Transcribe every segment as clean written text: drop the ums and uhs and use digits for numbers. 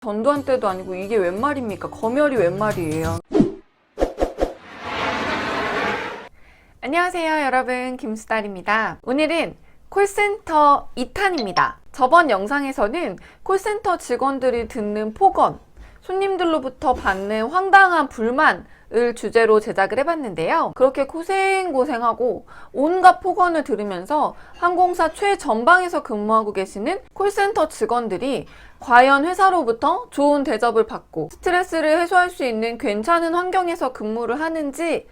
전두환 때도 아니고 이게 웬 말입니까? 검열이 웬 말이에요. 안녕하세요 여러분, 김수달입니다. 오늘은 콜센터 2탄입니다. 저번 영상에서는 콜센터 직원들이 듣는 폭언, 손님들로부터 받는 황당한 불만을 주제로 제작을 해봤는데요. 그렇게 고생고생하고 온갖 폭언을 들으면서 항공사 최전방에서 근무하고 계시는 콜센터 직원들이 과연 회사로부터 좋은 대접을 받고 스트레스를 해소할 수 있는 괜찮은 환경에서 근무를 하는지에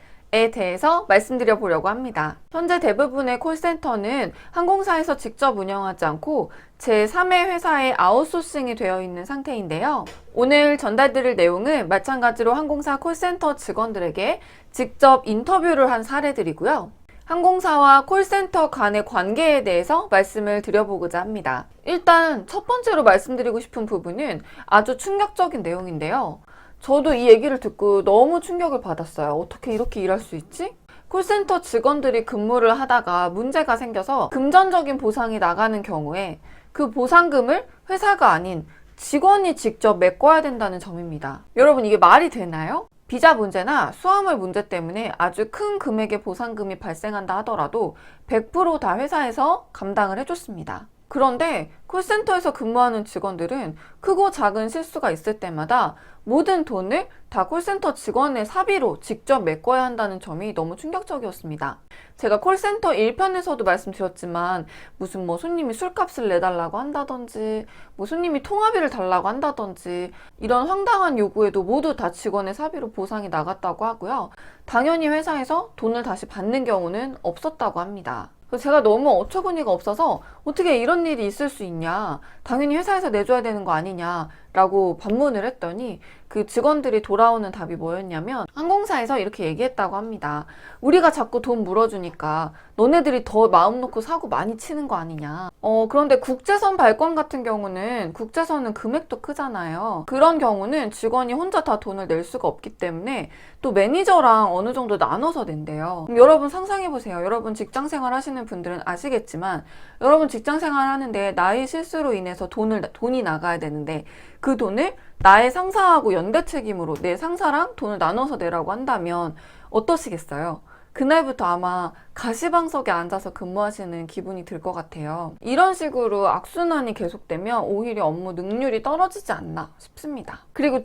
대해서 말씀드려 보려고 합니다. 현재 대부분의 콜센터는 항공사에서 직접 운영하지 않고 제3의 회사에 아웃소싱이 되어 있는 상태인데요. 오늘 전달드릴 내용은 마찬가지로 항공사 콜센터 직원들에게 직접 인터뷰를 한 사례들이고요. 항공사와 콜센터 간의 관계에 대해서 말씀을 드려보고자 합니다. 일단 첫 번째로 말씀드리고 싶은 부분은 아주 충격적인 내용인데요. 저도 이 얘기를 듣고 너무 충격을 받았어요. 어떻게 이렇게 일할 수 있지? 콜센터 직원들이 근무를 하다가 문제가 생겨서 금전적인 보상이 나가는 경우에 그 보상금을 회사가 아닌 직원이 직접 메꿔야 된다는 점입니다. 여러분, 이게 말이 되나요? 비자 문제나 수화물 문제 때문에 아주 큰 금액의 보상금이 발생한다 하더라도 100% 다 회사에서 감당을 해줬습니다. 그런데 콜센터에서 근무하는 직원들은 크고 작은 실수가 있을 때마다 모든 돈을 다 콜센터 직원의 사비로 직접 메꿔야 한다는 점이 너무 충격적이었습니다. 제가 콜센터 1편에서도 말씀드렸지만 무슨 손님이 술값을 내달라고 한다든지 손님이 통화비를 달라고 한다든지 이런 황당한 요구에도 모두 다 직원의 사비로 보상이 나갔다고 하고요. 당연히 회사에서 돈을 다시 받는 경우는 없었다고 합니다. 제가 너무 어처구니가 없어서 어떻게 이런 일이 있을 수 있냐, 당연히 회사에서 내줘야 되는 거 아니냐 라고 반문을 했더니 그 직원들이 돌아오는 답이 뭐였냐면 항공사에서 이렇게 얘기했다고 합니다. 우리가 자꾸 돈 물어주니까 너네들이 더 마음 놓고 사고 많이 치는 거 아니냐. 그런데 국제선 발권 같은 경우는 국제선은 금액도 크잖아요. 그런 경우는 직원이 혼자 다 돈을 낼 수가 없기 때문에 또 매니저랑 어느 정도 나눠서 낸대요. 그럼 여러분 상상해보세요. 여러분 직장생활 하시는 분들은 아시겠지만 여러분 직장생활 하는데 나의 실수로 인해서 돈이 나가야 되는데 그 돈을 나의 상사하고 연대 책임으로 내 상사랑 돈을 나눠서 내라고 한다면 어떠시겠어요? 그날부터 아마 가시방석에 앉아서 근무하시는 기분이 들 것 같아요. 이런 식으로 악순환이 계속되면 오히려 업무 능률이 떨어지지 않나 싶습니다. 그리고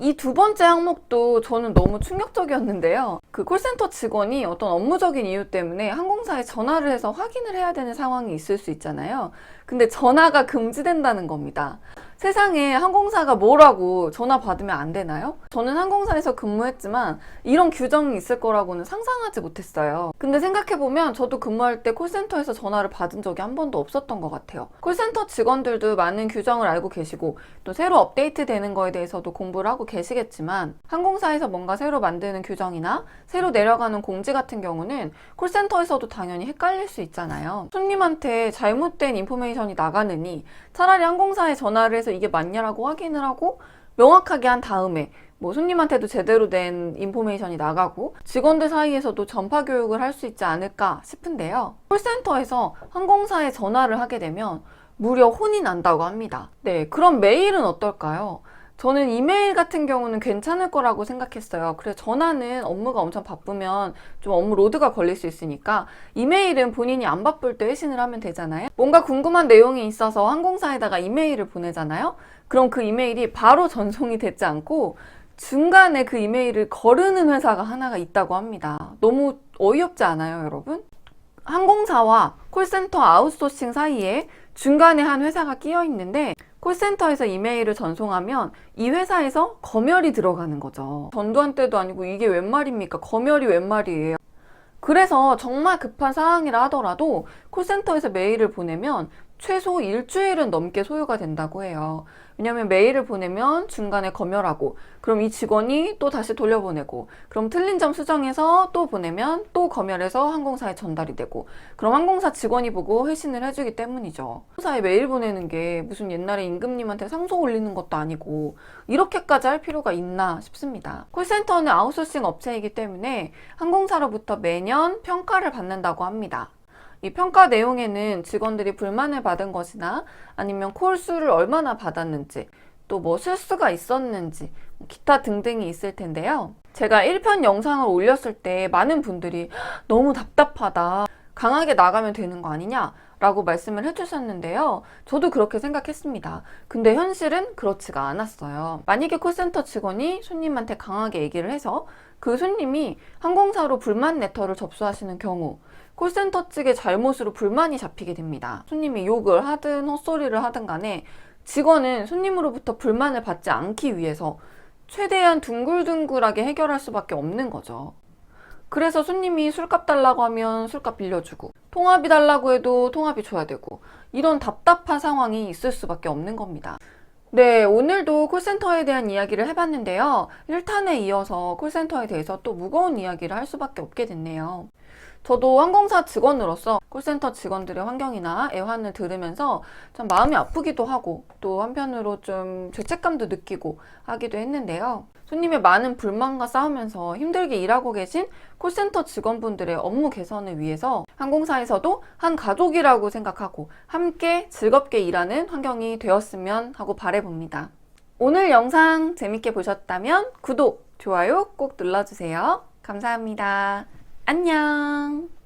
이 두 번째 항목도 저는 너무 충격적이었는데요. 그 콜센터 직원이 어떤 업무적인 이유 때문에 항공사에 전화를 해서 확인을 해야 되는 상황이 있을 수 있잖아요. 근데 전화가 금지된다는 겁니다. 세상에 항공사가 뭐라고 전화 받으면 안 되나요? 저는 항공사에서 근무했지만 이런 규정이 있을 거라고는 상상하지 못했어요. 근데 생각해보면 저도 근무할 때 콜센터에서 전화를 받은 적이 한 번도 없었던 것 같아요. 콜센터 직원들도 많은 규정을 알고 계시고 또 새로 업데이트 되는 거에 대해서도 공부를 하고 계시겠지만 항공사에서 뭔가 새로 만드는 규정이나 새로 내려가는 공지 같은 경우는 콜센터에서도 당연히 헷갈릴 수 있잖아요. 손님한테 잘못된 인포메이션이 나가느니 차라리 항공사에 전화를 해서 이게 맞냐라고 확인을 하고 명확하게 한 다음에 손님한테도 제대로 된 인포메이션이 나가고 직원들 사이에서도 전파 교육을 할 수 있지 않을까 싶은데요. 콜센터에서 항공사에 전화를 하게 되면 무려 혼이 난다고 합니다. 네, 그럼 메일은 어떨까요? 저는 이메일 같은 경우는 괜찮을 거라고 생각했어요. 그래서 전화는 업무가 엄청 바쁘면 좀 업무 로드가 걸릴 수 있으니까 이메일은 본인이 안 바쁠 때 회신을 하면 되잖아요. 뭔가 궁금한 내용이 있어서 항공사에다가 이메일을 보내잖아요. 그럼 그 이메일이 바로 전송이 되지 않고 중간에 그 이메일을 거르는 회사가 하나가 있다고 합니다. 너무 어이없지 않아요, 여러분? 항공사와 콜센터 아웃소싱 사이에 중간에 한 회사가 끼어 있는데 콜센터에서 이메일을 전송하면 이 회사에서 검열이 들어가는 거죠. 전두환 때도 아니고 이게 웬 말입니까? 검열이 웬 말이에요. 그래서 정말 급한 상황이라 하더라도 콜센터에서 메일을 보내면 최소 일주일은 넘게 소요가 된다고 해요. 왜냐면 메일을 보내면 중간에 검열하고 그럼 이 직원이 또 다시 돌려보내고 그럼 틀린 점 수정해서 또 보내면 또 검열해서 항공사에 전달이 되고 그럼 항공사 직원이 보고 회신을 해주기 때문이죠. 항공사에 메일 보내는 게 무슨 옛날에 임금님한테 상소 올리는 것도 아니고 이렇게까지 할 필요가 있나 싶습니다. 콜센터는 아웃소싱 업체이기 때문에 항공사로부터 매년 평가를 받는다고 합니다. 이 평가 내용에는 직원들이 불만을 받은 것이나 아니면 콜수를 얼마나 받았는지, 또 뭐 실수가 있었는지, 기타 등등이 있을 텐데요. 제가 1편 영상을 올렸을 때 많은 분들이 너무 답답하다, 강하게 나가면 되는 거 아니냐 라고 말씀을 해주셨는데요. 저도 그렇게 생각했습니다. 근데 현실은 그렇지가 않았어요. 만약에 콜센터 직원이 손님한테 강하게 얘기를 해서 그 손님이 항공사로 불만 레터를 접수하시는 경우, 콜센터 측의 잘못으로 불만이 잡히게 됩니다. 손님이 욕을 하든 헛소리를 하든 간에 직원은 손님으로부터 불만을 받지 않기 위해서 최대한 둥글둥글하게 해결할 수밖에 없는 거죠. 그래서 손님이 술값 달라고 하면 술값 빌려주고, 통화비 달라고 해도 통화비 줘야 되고, 이런 답답한 상황이 있을 수밖에 없는 겁니다. 네, 오늘도 콜센터에 대한 이야기를 해봤는데요. 1탄에 이어서 콜센터에 대해서 또 무거운 이야기를 할 수밖에 없게 됐네요. 저도 항공사 직원으로서 콜센터 직원들의 환경이나 애환을 들으면서 참 마음이 아프기도 하고, 또 한편으로 좀 죄책감도 느끼고 하기도 했는데요. 손님의 많은 불만과 싸우면서 힘들게 일하고 계신 콜센터 직원분들의 업무 개선을 위해서 항공사에서도 한 가족이라고 생각하고 함께 즐겁게 일하는 환경이 되었으면 하고 바라봅니다. 오늘 영상 재밌게 보셨다면 구독, 좋아요 꼭 눌러주세요. 감사합니다. 안녕.